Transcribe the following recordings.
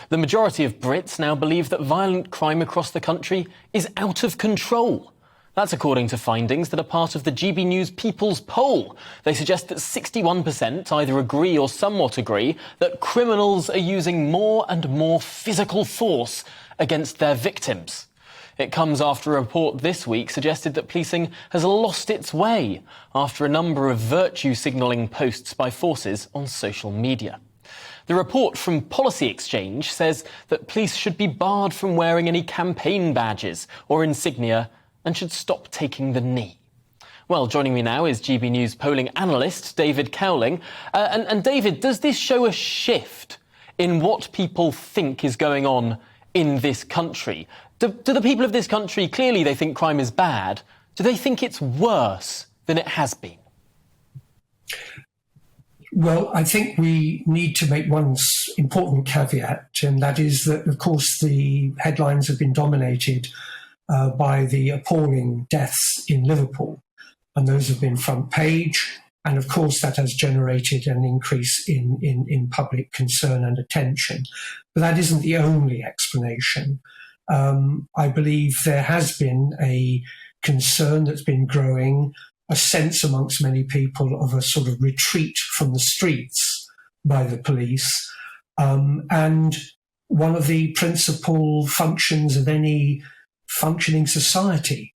The majority of Brits now believe that violent crime across the country is out of control. That's according to findings that are part of the GBNews People's Poll. They suggest that 61% either agree or somewhat agree that criminals are using more and more physical force against their victims. It comes after a report this week suggested that policing has lost its way after a number of virtue signalling posts by forces on social media. The report from Policy Exchange says that police should be barred from wearing any campaign badges or insignia and should stop taking the knee. Well, joining me now is GB News polling analyst David Cowling. And David, does this show a shift in what people think is going on in this country? Do the people of this country, clearly they think crime is bad, do they think it's worse than it has been? Well, I think we need to make one important caveat, and that is that, of course, the headlines have been dominated by the appalling deaths in Liverpool, and those have been front page, and of course that has generated an increase in public concern and attention. But that isn't the only explanation. I believe there has been a concern that's been growing, a sense amongst many people of a sort of retreat from the streets by the police. And one of the principal functions of any functioning society,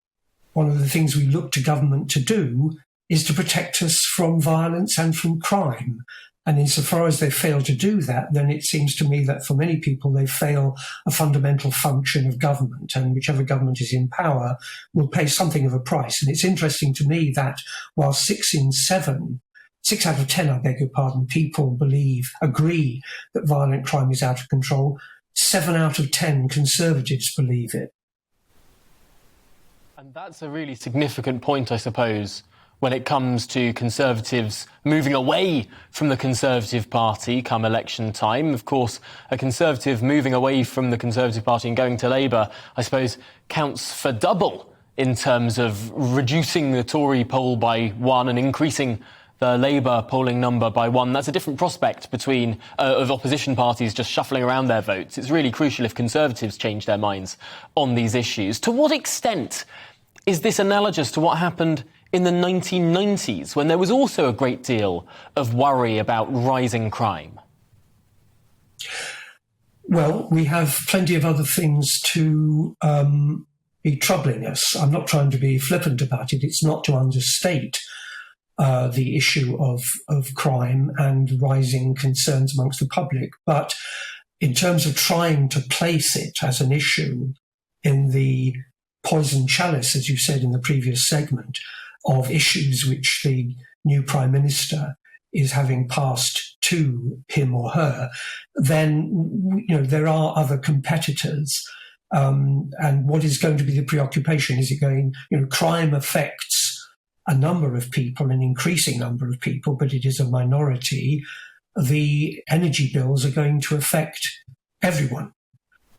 one of the things we look to government to do, is to protect us from violence and from crime. And insofar as they fail to do that, then it seems to me that for many people they fail a fundamental function of government, and whichever government is in power will pay something of a price. And it's interesting to me that while 6 out of 10, I beg your pardon, people agree that violent crime is out of control, 7 out of 10 Conservatives believe it. And that's a really significant point, I suppose, when it comes to Conservatives moving away from the Conservative Party come election time. Of course, a Conservative moving away from the Conservative Party and going to Labour, I suppose, counts for double in terms of reducing the Tory poll by 1 and increasing the Labour polling number by 1. That's a different prospect between of opposition parties just shuffling around their votes. It's really crucial if Conservatives change their minds on these issues. To what extent is this analogous to what happened in the 1990s, when there was also a great deal of worry about rising crime? Well, we have plenty of other things to be troubling us. I'm not trying to be flippant about it. It's not to understate the issue of crime and rising concerns amongst the public. But in terms of trying to place it as an issue in the poison chalice, as you said in the previous segment, of issues which the new Prime Minister is having passed to him or her, then there are other competitors. And what is going to be the preoccupation? Is it going, crime affects a number of people, an increasing number of people, but it is a minority. The energy bills are going to affect everyone.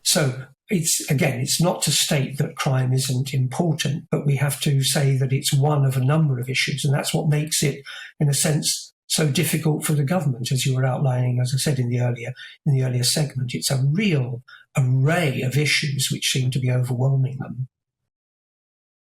So it's not to state that crime isn't important, but we have to say that it's one of a number of issues, and that's what makes it, in a sense, so difficult for the government, as you were outlining, as I said in the earlier segment. It's a real array of issues which seem to be overwhelming them.